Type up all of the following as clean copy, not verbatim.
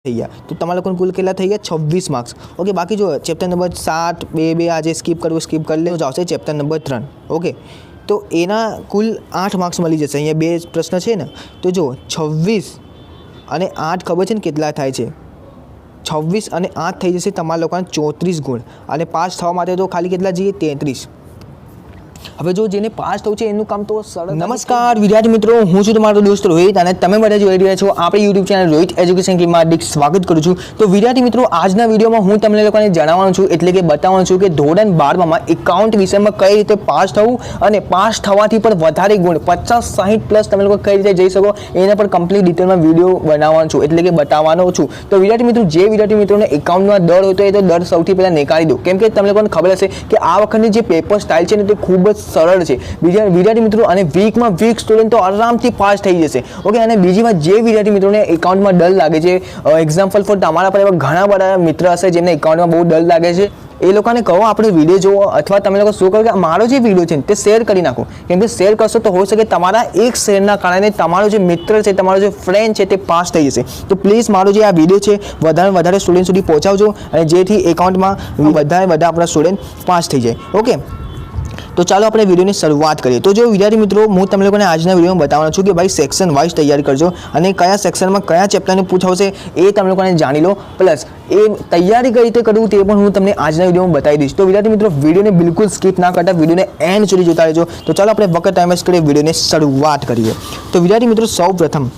થઈ ગયા તો તમારા લોકોને કુલ કેટલા થઈ ગયા 26 માર્ક્સ ઓકે બાકી જો ચેપ્ટર નંબર 7 2 આજે સ્કીપ કરવું સ્કીપ કરી લે તો આવશે ચેપ્ટર નંબર 3 ઓકે તો એના કુલ 8 માર્ક્સ મળી જશે અહીંયા બે પ્રશ્ન છે ને તો જો 26 અને 8 ખબર છે ને કેટલા થાય છે 26 અને 8 થઈ જશે તમારા લોકોને 34 ગુણ અને પાસ થવા માટે તો ખાલી કેટલા જોઈએ 33 હવે જો જેને પાસ થવું છે એનું કામ તો સરળ નમસ્કાર વિદ્યાર્થી મિત્રો હું છું તમારો દોસ્ત રોહિત અને તમે બધા જોઈ રહ્યા છો આપણી યુટ્યુબ ચેનલ રોહિત એજ્યુકેશન ક્લાસમાં હાર્દિક સ્વાગત કરું છું તો વિદ્યાર્થી મિત્રો આજના વિડીયોમાં હું તમને લોકોને જણાવવાનું છું એટલે કે બતાવવાનું છું કે ધોરણ 12માં એકાઉન્ટ વિષયમાં કઈ રીતે પાસ થવું અને પાસ થવાથી પણ વધારે ગુણ 50-60 પ્લસ તમે લોકો કઈ રીતે જઈ શકો એના પર કમ્પ્લીટ ડિટેલમાં વિડીયો બનાવવાનો છું એટલે કે બતાવવાનો છું તો વિદ્યાર્થી મિત્રો જે વિદ્યાર્થી મિત્રોને એકાઉન્ટમાં ડર હોય તો એ તો ડર સૌથી પહેલાં નીકાળી દો કેમ કે તમને લોકોને ખબર હશે કે આ વખતની જે પેપર સ્ટાઇલ છે ને તે ખૂબ જ સરળ છે વિદ્યાર્થી મિત્રો અને વીકમાં વીક સ્ટુડન્ટ તો આરામથી પાસ થઈ જશે ઓકે અને બીજી વાત જે વિદ્યાર્થી મિત્રોને એકાઉન્ટમાં ડર લાગે છે એક્ઝામ્પલ ફોર તમારા પર એવા ઘણા બધા મિત્ર હશે જેમને એકાઉન્ટમાં બહુ ડર લાગે છે એ લોકોને કહો આપણે વિડીયો જુઓ અથવા તમે લોકો શું કરો કે મારો જે વિડીયો છે તે શેર કરી નાખો કેમ કે શેર કરશો તો હોઈ શકે તમારા એક શેરના કારણે તમારો જે મિત્ર છે તમારો જે ફ્રેન્ડ છે તે પાસ થઈ જશે તો પ્લીઝ મારો જે આ વિડીયો છે વધારે સ્ટુડન્ટ સુધી પહોંચાડજો અને જેથી એકાઉન્ટમાં બધા આપણા સ્ટુડન્ટ પાસ થઈ જાય ઓકે તો ચાલો આપણે વિડીયોની શરૂઆત કરીએ તો જો વિદ્યાર્થી મિત્રો હું તમને લોકોને આજના વિડીયોમાં બતાવવાનો છું કે ભાઈ સેક્શન વાઇઝ તૈયારી કરજો અને કયા સેક્શનમાં કયા ચેપ્ટરને પૂછાવશે એ તમે લોકોને જાણી લો પ્લસ એ તૈયારી કઈ રીતે કરવું તે પણ હું તમને આજના વિડીયોમાં બતાવી દઈશ તો વિદ્યાર્થી મિત્રો વિડીયોને બિલકુલ સ્કીપ ના કરતા વિડીયોને એન્ડ સુધી જોતા રહેજો તો ચાલો આપણે વખત ટાઈમ વેસ્ટ કરીએ વિડીયોની શરૂઆત કરીએ તો વિદ્યાર્થી મિત્રો સૌ પ્રથમ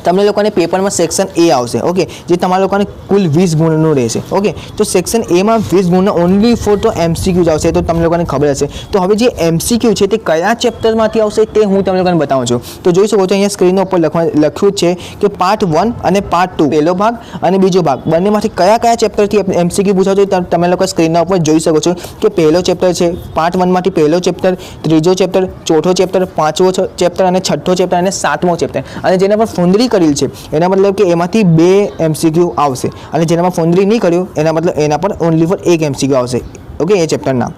તમને લોકોને પેપરમાં સેક્શન એ આવશે ઓકે જે તમારા લોકોને કુલ 20 ગુણનું રહેશે ઓકે તો સેક્શન એમાં 20 ગુણના ઓનલી ફોર તો એમસીક્યુ જ આવશે તો તમને લોકોને ખબર હશે તો હવે જે એમસીક્યુ છે તે કયા ચેપ્ટરમાંથી આવશે તે હું તમને લોકોને બતાવું છું તો જોઈ શકો છો અહીંયા સ્ક્રીન ઉપર લખ્યું છે કે પાર્ટ 1 અને પાર્ટ 2 પહેલો ભાગ અને બીજો ભાગ બંનેમાંથી કયા ચેપ્ટરથી એમસીક્યુ પૂછાશે તમે લોકો સ્ક્રીનના ઉપર જોઈ શકો છો કે પહેલો ચેપ્ટર છે પાર્ટ 1 માંથી પહેલો ચેપ્ટર ત્રીજો ચેપ્ટર ચોથો ચેપ્ટર પાંચમો ચેપ્ટર અને છઠ્ઠો ચેપ્ટર અને સાતમો ચેપ્ટર અને જેના પર ફોંદરી કરેલ છે એના મતલબ કે એમાંથી 2 એમસીક્યુ આવશે અને જેનામાં ફોંદરી નહીં કર્યું એના મતલબ એના પર ઓનલી ફોર 1 એમસીક્યુ આવશે ઓકે એ ચેપ્ટરના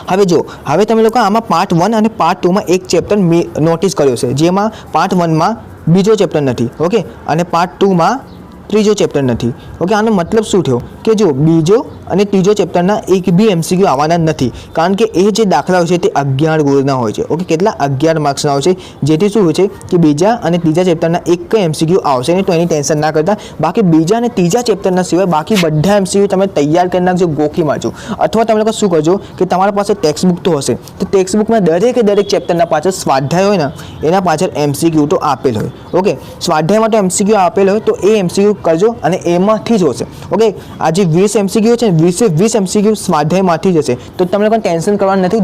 હવે તમે લોકો આમાં પાર્ટ 1 અને પાર્ટ 2 માં એક ચેપ્ટર નોટિસ કર્યો છે જેમાં પાર્ટ 1 માં બીજો ચેપ્ટર નથી ઓકે અને પાર્ટ 2 માં ત્રીજો ચેપ્ટર નથી ઓકે આનો મતલબ શું થયો કે જો બીજો અને ત્રીજો ચેપ્ટરના એક બી એમસીક્યુ આવવાના નથી કારણ કે એ જે દાખલાઓ છે તે 11 ગુણના હોય છે ઓકે કેટલા 11 માર્ક્સના હોય છે જેથી શું હોય છે કે બીજા અને ત્રીજા ચેપ્ટરના એક એમસીક્યુ આવશે નહીં તો એની ટેન્શન ના કરતા બાકી બીજા અને ત્રીજા ચેપ્ટરના સિવાય બાકી બધા એમસીક્યુ તમે તૈયાર કરી નાખજો ગોખી મારજો અથવા તમે લોકો શું કરજો કે તમારા પાસે ટેક્સ્ટ બુક તો હશે તો ટેક્સ્ટ બુકમાં દરેક ચેપ્ટરના પાછળ સ્વાધ્યાય હોય ને એના પાછળ એમસીક્યુ તો આપેલ હોય ઓકે સ્વાધ્યાયમાં તો એમસીક્યુ આપેલ હોય તો એ એમસીક્યુ કરજો અને એમાંથી જ હશે ઓકે આ જે 20 એમસીક્યુ છે 20 એમસીક્યુ સ્વાધ્યાયમાંથી જ હશે તો તમને કોઈ ટેન્શન કરવાનું નથી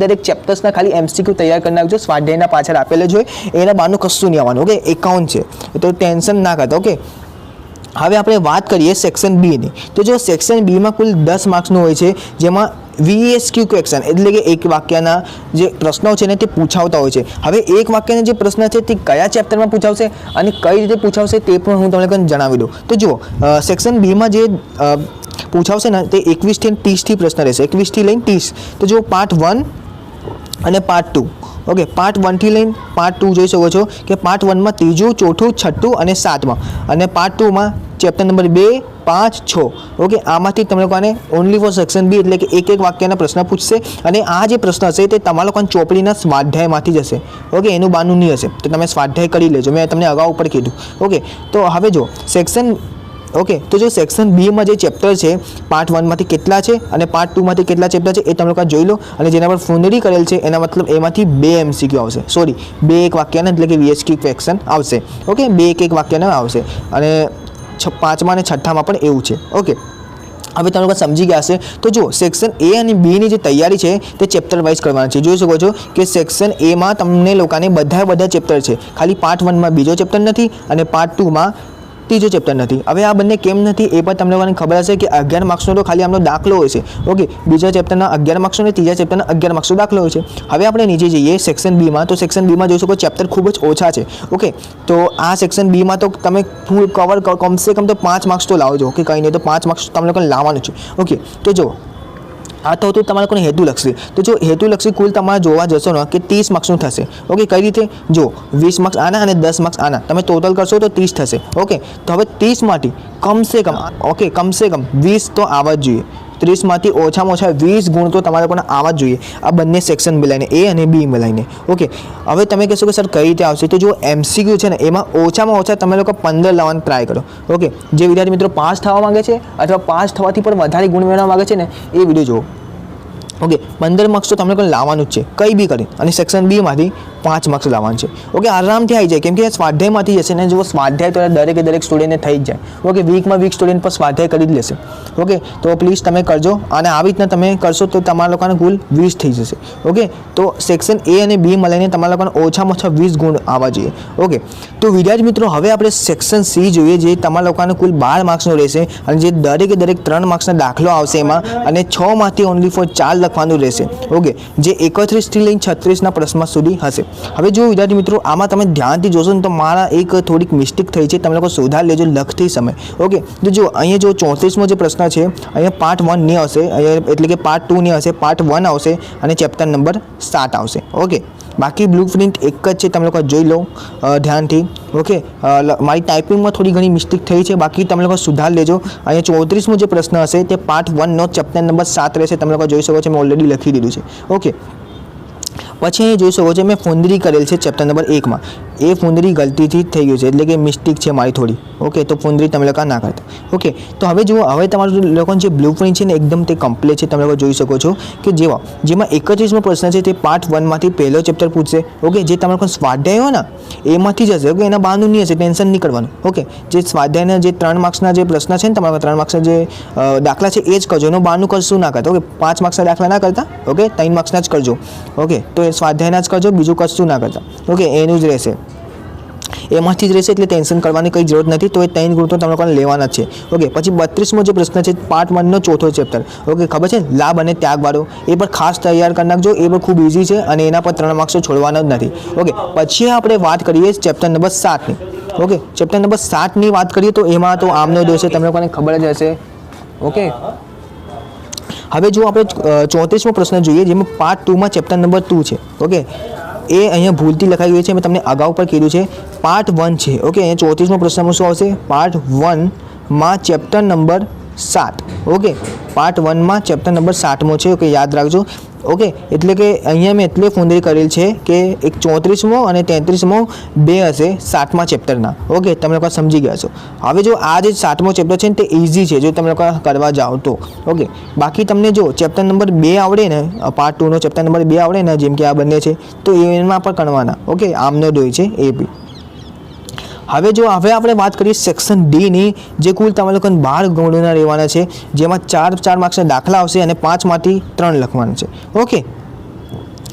દરેક ચેપ્ટર્સના ખાલી એમસીક્યુ તૈયાર કરી નાખજો સ્વાધ્યાયના પાછળ આપેલ જ હોય એના બહારનું કશું નહીં આવવાનું ઓકે એકાઉન્ટ છે તો ટેન્શન ના કરતા ઓકે હવે આપણે વાત કરીએ સેક્શન બીની તો જો સેક્શન બીમાં કુલ 10 માર્ક્સનું હોય છે જેમાં VSQ ક્વેશ્ચન એટલે કે એક વાક્યના જે પ્રશ્નો છે ને તે પૂછાવતા હોય છે હવે એક વાક્યના જે પ્રશ્ન છે તે કયા ચેપ્ટરમાં પૂછાવશે અને કઈ રીતે પૂછાવશે તે પણ હું તમને જણાવી દઉં તો જુઓ સેક્શન બીમાં જે પૂછાવશે ને તે 21 થી 30 થી પ્રશ્ન રહેશે 21 થી લઈને 30 તો જો પાર્ટ 1 અને પાર્ટ 2 ઓકે પાર્ટ 1 થી લઈને પાર્ટ 2 જોઈ શકો છો કે પાર્ટ 1 માં ત્રીજું ચોથું છઠ્ઠું અને સાતમાં અને પાર્ટ 2 માં ચેપ્ટર નંબર 2 5 6 ઓકે આમાંથી તમે લોકોને ઓનલી ફોર સેક્શન બી એટલે કે એક વાક્યના પ્રશ્ન પૂછશે અને આ જે પ્રશ્ન હશે તે તમારા લોકોને ચોપડીના સ્વાધ્યાયમાંથી જ હશે ઓકે એનું બાનું નહીં હશે તો તમે સ્વાધ્યાય કરી લેજો મેં તમને અગાઉ ઉપર કીધું ઓકે તો હવે જો સેક્શન ઓકે તો જો સેક્શન બીમાં જે ચેપ્ટર છે પાર્ટ 1 માંથી કેટલા છે અને પાર્ટ 2 માંથી કેટલા ચેપ્ટર છે એ તમે લોકો જોઈ લો અને જેના પર ફોંદરી કરેલ છે એના મતલબ એમાંથી 2 એમસીક્યુ આવશે સોરી 2 એક વાક્યના એટલે કે VSQ ક્વેશ્ચન આવશે ઓકે 2 એક વાક્યના આવશે અને 5મા અને 6મા પણ એવું છે ઓકે હવે તમે લોકો સમજી ગયા હશે તો જો સેક્શન એ અને બીની જે તૈયારી છે તે ચેપ્ટર વાઇઝ કરવાની છે જોઈ શકો છો કે સેક્શન એમાં તમને લોકોને બધા ચેપ્ટર છે ખાલી પાર્ટ 1 માં બીજો ચેપ્ટર નથી અને પાર્ટ 2 માં ત્રીજો ચેપ્ટર નથી હવે આ બંને કેમ નથી એ પણ તમને લોકોને ખબર હશે કે 11 માર્ક્સનો તો ખાલી આમનો દાખલો હોય છે ઓકે બીજા ચેપ્ટરના 11 માર્ક્સનો અને ત્રીજા ચેપ્ટરના 11 માર્ક્સનો દાખલો હોય છે હવે આપણે નીચે જઈએ સેક્શન બીમાં તો સેક્શન બીમાં જોઈ શકો સેપ્ટર ખૂબ જ ઓછા છે ઓકે તો આ સેક્શન બીમાં તો તમે ફૂલ કવર કમસે કમ તો 5 માર્ક્સ તો લાવજો ઓકે કંઈ નહીં તો 5 માર્ક્સ તમને લોકોને લાવવાનું છે ઓકે તો જો આ તો હતું તમારા લોકોને હેતુલક્ષી. તો જો હેતુલક્ષી કુલ તમારે જોવા જશો ને કે 30 માર્ક્સનું થશે. ઓકે, કઈ રીતે? જો 20 માર્ક્સ આના અને 10 માર્ક્સ આના તમે ટોટલ કરશો તો 30 થશે. ઓકે, તો હવે 30 માંથી કમસે કમ 20 તો આવવા જ જોઈએ. 30 માંથી ઓછામાં ઓછા 20 ગુણ તો તમારે લોકોને આવવા જ જોઈએ, આ બંને સેક્શન મિલાઈને, એ અને બી મિલાઈને. ઓકે, હવે તમે કહેશો કે સર કઈ રીતે આવશે? તો જો MCQ છે ને એમાં ઓછામાં ઓછા તમે લોકો 15 લાવવાનો ટ્રાય કરો. ઓકે, જે વિદ્યાર્થી મિત્રો પાસ થવા માંગે છે અથવા પાસ થવાથી પણ વધારે ગુણ મેળવવા માંગે છે ને એ વિડીયો જુઓ. ઓકે, 15 માર્ક્સ તો તમને લોકોને લાવવાનું જ છે કંઈ બી કરી, અને સેક્શન બી માંથી 5 માર્ક્સ લાવવાનું છે. ઓકે, આરામથી આવી જાય, કેમ કે સ્વાધ્યાયમાંથી જશે ને. જો સ્વાધ્યાય તો દરેક સ્ટુડન્ટને થઈ જ જાય. ઓકે, વીકમાં વીક સ્ટુડન્ટ પર સ્વાધ્યાય કરી જ લેશે. ઓકે, તો પ્લીઝ તમે કરજો, અને આવી રીતના તમે કરશો તો તમારા લોકોને કુલ 20 થઈ જશે. ઓકે, તો સેક્શન એ અને બી મળીને તમારા લોકોને ઓછામાં ઓછા 20 ગુણ આવવા જોઈએ. ઓકે, તો વિદ્યાર્થી મિત્રો હવે આપણે સેક્શન સી જોઈએ, જે તમારા લોકોને કુલ 12 માર્ક્સનો રહેશે, અને જે દરેક 3 માર્ક્સનો દાખલો આવશે એમાં, અને 6 માંથી ઓનલી ફોર 4 લખવાનું રહેશે. ઓકે, જે 31 થી લઈને 36ના પ્રશ્ન સુધી હશે. હવે જો વિદ્યાર્થી મિત્રો આમાં તમે ધ્યાનથી જોશો ને તો મારા એક થોડીક મિસ્ટેક થઈ છે, તમે લોકો સુધાર લેજો લખતી સમય. ઓકે, તો જો અહીંયા જો 34મો જે પ્રશ્ન છે અહીંયા પાર્ટ 1 નહીં આવશે, અહીંયા એટલે કે પાર્ટ 2 નહીં આવશે, પાર્ટ 1 આવશે, અને ચેપ્ટર નંબર 7 આવશે. ઓકે, બાકી બ્લુ પ્રિન્ટ એક જ છે, તમે લોકો જોઈ લો ધ્યાનથી. ઓકે, મારી ટાઈપિંગમાં થોડી ઘણી મિસ્ટેક થઈ છે, બાકી તમે લોકો સુધાર લેજો. અહીંયા 34મો જે પ્રશ્ન હશે તે પાર્ટ 1નો ચેપ્ટર નંબર 7 રહેશે, તમે લોકો જોઈ શકો છો, મેં ઓલરેડી લખી દીધું છે. ઓકે, પછી અહીં જોઈ શકો છો મેં ફોંદરી કરેલ છે ચેપ્ટર નંબર 1માં, એ ફોંદરી ગલતીથી થઈ ગયું છે, એટલે કે મિસ્ટેક છે મારી થોડી. ઓકે, તો ફોંદરી તમે લોકો ના કરતા. ઓકે, તો હવે જુઓ, હવે તમારું લોકોને જે બ્લુ પ્રિન્ટ છે ને એકદમ તે કમ્પ્લીટ છે, તમે લોકો જોઈ શકો છો કે જેમાં 31મો પ્રશ્ન છે તે પાર્ટ 1માંથી પહેલો ચેપ્ટર પૂછશે. ઓકે, જે તમારે લોકો સ્વાધ્યાય હોય ને એમાંથી જ હશે. ઓકે, એના બહારનું નહીં હશે, ટેન્શન નહીં કરવાનું. ઓકે, જે સ્વાધ્યાયના જે 3 માર્ક્સના જે પ્રશ્ન છે ને તમારા 3 માર્ક્સના જે દાખલા છે એ જ કરજો, એનું બહારનું કરશું ના કરતા. ઓકે, 5 માર્ક્સના દાખલા ના કરતા. ઓકે, 3 માર્ક્સના જ કરજો. ઓકે, તો સ્વાધ્યાયના જ કરજો, બીજું કશું ના કરતા. ઓકે, એનું જ રહેશે, એમાંથી જ રહેશે, એટલે ટેન્શન કરવાની કંઈ જરૂર નથી. તો એ 3 ગુણ તો તમે લોકોને લેવાના જ છે. ઓકે, પછી 32મો જે પ્રશ્ન છે પાર્ટ 1નો ચોથો ચેપ્ટર. ઓકે, ખબર છે લાભ અને ત્યાગવાળો, એ પણ ખાસ તૈયાર કરી નાખજો, એ પણ ખૂબ ઇઝી છે, અને એના પર 3 માર્ક્સ છોડવાના જ નથી. ઓકે, પછી આપણે વાત કરીએ ચેપ્ટર નંબર 7ની. ઓકે, ચેપ્ટર નંબર 7ની વાત કરીએ તો એમાં તો આમનો દોષ છે, તમને લોકોને ખબર જ હશે. ઓકે, હવે જો આપણે 34મો પ્રશ્ન જોઈએ, જેમાં પાર્ટ 2માં ચેપ્ટર નંબર 2 છે. ઓકે, એ અહીંયા ભૂલથી લખાઈ ગયું છે, મેં તમને અગાઉ પણ કીધું છે, પાર્ટ 1 છે. ઓકે, અહીંયા 34મો પ્રશ્નમાં શું આવશે? પાર્ટ 1માં ચેપ્ટર નંબર 7. ઓકે, પાર્ટ 1માં ચેપ્ટર નંબર 7મો છે. ઓકે, યાદ રાખજો. ઓકે, એટલે કે અહીંયા મેં એટલે ફોંદરી કરેલ છે કે એક 34મો અને 33મો બે હશે 7મા ચેપ્ટરના. ઓકે, તમે લોકો સમજી ગયા છો. હવે જો આ જે 7મો ચેપ્ટર છે ને તે ઇઝી છે જો તમે લોકો કરવા જાઓ તો. ઓકે, બાકી તમને જો ચેપ્ટર નંબર 2 આવડે ને, પાર્ટ 2નો ચેપ્ટર નંબર 2 આવડે ને, જેમ કે આ બંને છે, તો એમાં પણ કરવાના. ઓકે, આમનો દોય છે એ બી. હવે આપણે વાત કરીએ સેક્શન ડીની, જે કુલ તમે લોકોને 12 ગુણોના રહેવાના છે, જેમાં 4 માર્ક્સના દાખલા આવશે અને 5 માંથી 3 લખવાના છે. ઓકે,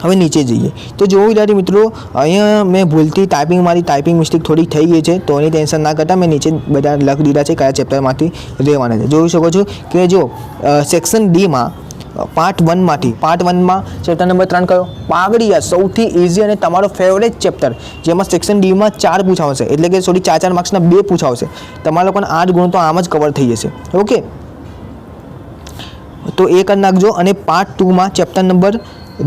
હવે નીચે જઈએ તો જો વિદ્યાર્થી મિત્રો અહીંયા મેં ભૂલથી મારી ટાઈપિંગ મિસ્ટેક થોડી થઈ ગઈ છે, તો એની ટેન્શન ના કરતા મેં નીચે બધા લખી દીધા છે કયા ચેપ્ટરમાંથી રહેવાના છે. જોઈ શકો છો કે જો સેક્શન ડીમાં પાર્ટ 1માં ચેપ્ટર નંબર 3 કયો? પાઘડી. યાર સૌથી ઇઝી અને તમારો ફેવરેટ ચેપ્ટર, જેમાં સેક્શન ડીમાં 4 પૂછાવશે, એટલે કે 4 માર્ક્સના 2 પૂછાવશે. તમારા લોકોને 8 ગુણ તો આમ જ કવર થઈ જશે. ઓકે, તો એ કરી નાખજો. અને પાર્ટ 2માં ચેપ્ટર નંબર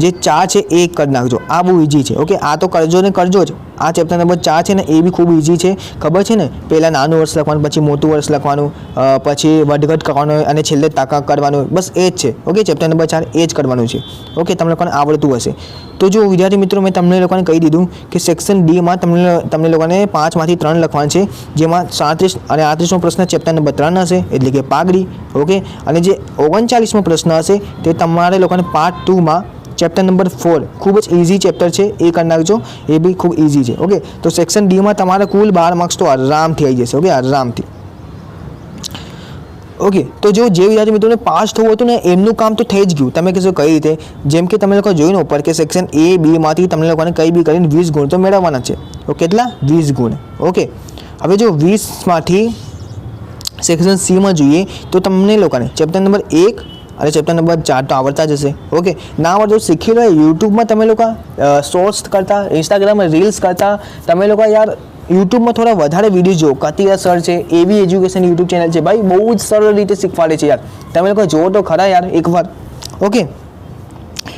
જે 4 છે એ કરી નાખજો. આ બહુ ઇઝી છે. ઓકે, આ તો કરજો ને કરજો જ. આ ચેપ્ટર નંબર 4 છે ને એ બી ખૂબ ઇઝી છે, ખબર છે ને? પહેલાં નાનું વર્ષ લખવાનું, પછી મોટું વર્ષ લખવાનું, પછી વધઘટ કરવાનું, અને છેલ્લે તાકા કરવાનું, બસ એ જ છે. ઓકે, ચેપ્ટર નંબર 4 એ જ કરવાનું છે. ઓકે, તમને લોકોને આવડતું હશે. તો જો વિદ્યાર્થી મિત્રો મેં તમને લોકોને કહી દીધું કે સેક્શન ડીમાં તમને લોકોને 5 માંથી 3 લખવાનું છે, જેમાં 37 અને 38મો પ્રશ્ન ચેપ્ટર નંબર 3 હશે, એટલે કે પાઘડી. ઓકે, અને જે 39મો પ્રશ્ન હશે તે તમારે લોકોને પાર્ટ 2માં ચેપ્ટર નંબર 4, ખૂબ જ ઇઝી ચેપ્ટર છે, એ કરી નાખજો, એ બી ખૂબ ઇઝી છે. ઓકે, તો સેક્શન ડીમાં તમારે કુલ 12 માર્ક્સ તો આરામથી આવી જશે. ઓકે, આરામથી. ઓકે, તો જે વિદ્યાર્થી મિત્રોને પાસ થવું હતું ને એમનું કામ તો થઈ જ ગયું. તમે કહેશો કઈ રીતે? જેમ કે તમે લોકો જોઈને ઉપર કે સેક્શન એ બીમાંથી તમને લોકોને કંઈ બી કરીને 20 ગુણ તો મેળવવાના છે. ઓકે, કેટલા? 20 ગુણ. ઓકે, હવે જો 20માંથી સેક્શન સીમાં જોઈએ તો તમને લોકોને ચેપ્ટર નંબર 1 અને ચેપ્ટર નંબર 4 તો આવડતા જ હશે. ઓકે, ના આવડતું શીખી લો. યુટ્યુબમાં તમે લોકો શોર્ટ્સ કરતા, ઇન્સ્ટાગ્રામમાં રીલ્સ કરતા, તમે લોકો યાર યુટ્યુબમાં થોડા વધારે વિડીયો જુઓ. કતિરા સર છે, એવી એજ્યુકેશન યુટ્યુબ ચેનલ છે, ભાઈ બહુ જ સરળ રીતે શીખવાડે છે યાર. તમે લોકો જુઓ તો ખરા યાર એકવાર. ઓકે,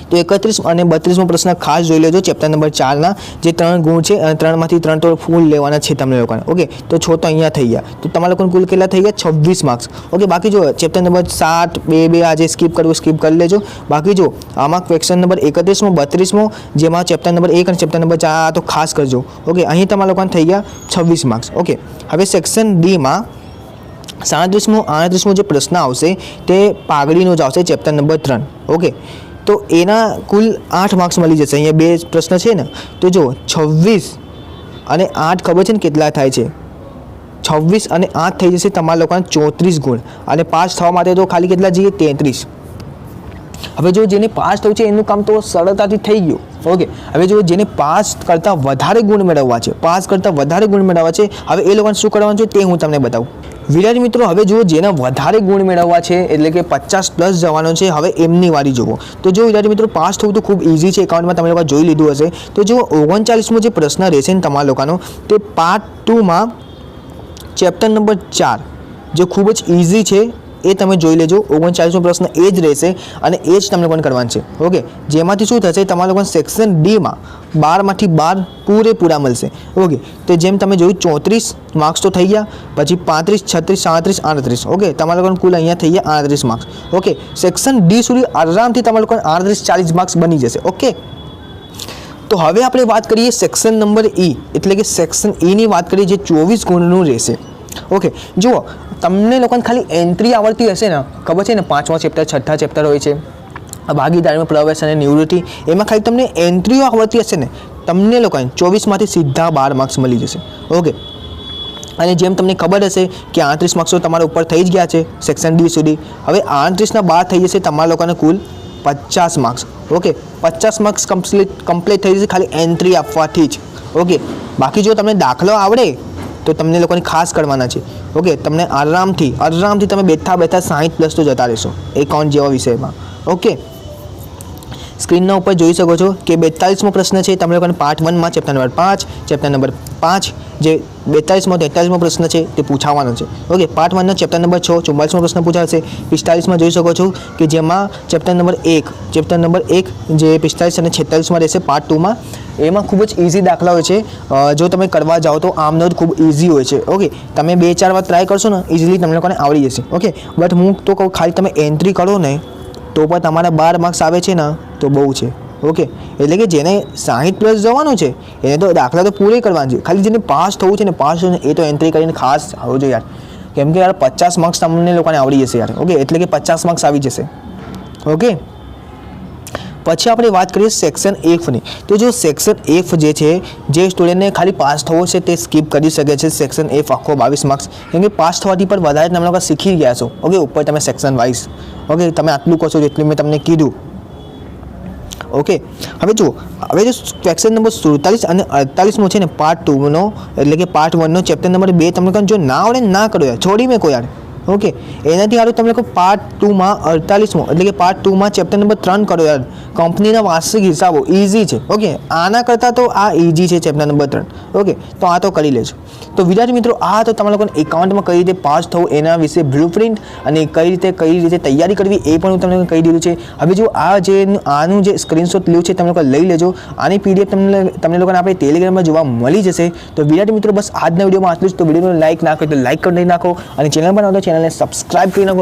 તો 31 અને 32મો પ્રશ્ન ખાસ જોઈ લેજો ચેપ્ટર નંબર 4ના જે 3 ગુણ છે અને 3માંથી 3 તો ફૂલ લેવાના છે તમને લોકોને. ઓકે, તો 6 તો અહીંયા થઈ ગયા, તો તમારા લોકોને કુલ કેટલા થઈ ગયા 26 માર્ક્સ. ઓકે, બાકી જો ચેપ્ટર નંબર 7 2 આજે સ્કીપ કરવું સ્કીપ કરી લેજો. બાકી જો આમાં ક્વેશ્ચન નંબર 31મો 32મો જેમાં ચેપ્ટર નંબર 1 અને ચેપ્ટર નંબર 4 આ તો ખાસ કરજો. ઓકે, અહીં તમારા લોકોને થઈ ગયા 26 માર્ક્સ. ઓકે, હવે સેક્શન ડીમાં 37મો જે પ્રશ્ન આવશે તે પાઘડીનો જ આવશે ચેપ્ટર નંબર 3. ઓકે, તો એના કુલ 8 માર્ક્સ મળી જશે. અહીંયા 2 પ્રશ્ન છે ને, તો જો 26 અને 8 ખબર છે ને કેટલા થાય છે? 26 અને 8 થઈ જશે તમારા લોકોના 34 ગુણ, અને પાસ થવા માટે તો ખાલી કેટલા જોઈએ 33. હવે જો જેને પાસ થયું છે એનું કામ તો સરળતાથી થઈ ગયું. ઓકે, હવે જો જેને પાસ કરતાં વધારે ગુણ મેળવવા છે, હવે એ લોકોને શું કરવાનું છે તે હું તમને બતાવું. વિદ્યાર્થી મિત્રો, હવે જો જેના વધારે ગુણ મેળવવા છે એટલે કે 50+ જવાનો છે, હવે એમની વારી જુઓ. તો જો વિદ્યાર્થી મિત્રો પાસ થવું તો ખૂબ ઇઝી છે, એકાઉન્ટમાં તમે લોકો જોઈ લીધું હશે. તો જો 39મો જે પ્રશ્ન રહેશે ને તમારા લોકોનો તે પાર્ટ 2માં ચેપ્ટર નંબર 4 જે ખૂબ જ ઇઝી છે એ તમે જોઈ લેજો. 39મો પ્રશ્ન એ જ રહેશે અને એ જ તમને લોકોને કરવાનું છે. ઓકે, જેમાંથી શું થશે તમારા લોકોને સેક્શન ડીમાં 12માંથી 12 પૂરેપૂરા મળશે. ઓકે, તો જેમ તમે જોયું 34 માર્ક્સ તો થઈ ગયા, પછી 35 36 37 38. ઓકે, તમારા લોકોને કુલ અહીંયા થઈ ગયા 38 માર્ક્સ. ઓકે, સેક્શન ડી સુધી આરામથી તમારા લોકોને 38 40 માર્ક્સ બની જશે. ઓકે, તો હવે આપણે વાત કરીએ સેક્શન નંબર ઈ, એટલે કે સેક્શન ઈની વાત કરીએ જે 24 ગુણનું રહેશે. ઓકે, જુઓ તમને લોકોને ખાલી એન્ટ્રી આવડતી હશે ને, ખબર છે ને 5મા ચેપ્ટર 6ઠ્ઠા ચેપ્ટર હોય છે ભાગીદારીમાં પ્રવેશ અને નિવૃત્તિ, એમાં ખાલી તમને એન્ટ્રીઓ આવડતી હશે ને તમને લોકોને 24માંથી સીધા 12 માર્ક્સ મળી જશે. ઓકે, અને જેમ તમને ખબર હશે કે 38 માર્ક્સ તો તમારા ઉપર થઈ જ ગયા છે સેક્શન ડી સુધી. હવે 38ના 12 થઈ જશે તમારા લોકોને કુલ 50 માર્ક્સ. ઓકે, 50 માર્ક્સ કમ્પ્લીટ થઈ જશે ખાલી એન્ટ્રી આપવાથી જ. ઓકે, બાકી જો તમને દાખલો આવડે તો તમને લોકોને ખાસ કરવાના છે. ઓકે, તમને આરામથી તમે બેઠા 60+ તો જતા રહેશો એકાઉન્ટ જેવા વિષયમાં. ઓકે, સ્ક્રીનના ઉપર જોઈ શકો છો કે 42મો પ્રશ્ન છે તમે લોકોને પાર્ટ 1માં ચેપ્ટર નંબર 5 જે 42મો 43મો પ્રશ્ન છે તે પૂછાવાનો છે. ઓકે, પાર્ટ 1ના ચેપ્ટર નંબર 6 44મો પ્રશ્ન પૂછાશે. 45માં જોઈ શકો છો કે જેમાં ચેપ્ટર નંબર 1 જે 45 અને 46માં રહેશે પાર્ટ 2માં. એમાં ખૂબ જ ઇઝી દાખલા હોય છે, જો તમે કરવા જાઓ તો આમનો જ ખૂબ ઇઝી હોય છે. ઓકે, તમે 2-4 વાર ટ્રાય કરશો ને ઇઝીલી તમને લોકોને આવડી જશે. ઓકે, બટ હું તો કહું ખાલી તમે એન્ટ્રી કરો ને તો પણ તમારા 12 માર્ક્સ આવે છે ને તો બહુ છે. ઓકે, એટલે કે જેને 60+ જવાનું છે એને તો દાખલા તો પૂરી કરવાની છે, ખાલી જેને પાસ થવું છે ને એ તો એન્ટ્રી કરીને ખાસ આવજો યાર, કેમ કે યાર 50 માર્ક્સ તમને લોકોને આવડી જશે યાર. ઓકે, એટલે કે 50 માર્ક્સ આવી જશે. ઓકે, પછી આપણે વાત કરીએ સેક્શન એફની. તો જો સેક્શન એફ જે છે જે સ્ટુડન્ટને ખાલી પાસ થવો છે તે સ્કીપ કરી શકે છે સેક્શન એફ આખો 22 માર્ક્સ, કેમ કે પાસ થવાથી પણ વધારે તમે લોકો શીખી ગયા છો. ઓકે, ઉપર તમે સેક્શન વાઇઝ ઓકે તમે આટલું કહો છો જેટલું મેં તમને કીધું. ઓકે, હવે જો ક્વેશ્ચન નંબર 47 અને 48મો છે ને પાર્ટ 2નો એટલે કે પાર્ટ 1નો ચેપ્ટર નંબર 2 તમને જો ના આવડે ના કરો યાર, છોડી મેં કો યાર. ઓકે, એનાથી સારું તમે લોકો પાર્ટ 2માં 48મો એટલે કે પાર્ટ 2માં ચેપ્ટર નંબર 3 કરો યાર, કંપનીના વાર્ષિક હિસાબો ઇઝી છે. ઓકે, આના કરતાં તો આ ઇઝી છે ચેપ્ટર નંબર 3. ઓકે, તો આ તો કરી લેજો. તો વિદ્યાર્થી મિત્રો આ તો તમારા લોકોને એકાઉન્ટમાં કઈ રીતે પાસ થવું એના વિશે બ્લુપ્રિન્ટ અને કઈ રીતે તૈયારી કરવી એ પણ હું તમને કહી દીધું છે. હવે જો આનું જે સ્ક્રીનશોટ લેવું છે તમે લોકો લઈ લેજો. આની PDF તમને લોકોને આપણે ટેલિગ્રામમાં જોવા મળી જશે. તો વિદ્યાર્થી મિત્રો બસ આજના વિડીયોમાં આટલું જ. તો વિડીયોને લાઈક ના કરો તો લાઈક કરી નાખો અને ચેનલ પર નવો તો ચેનલને સબસ્ક્રાઈબ કરી નાખો.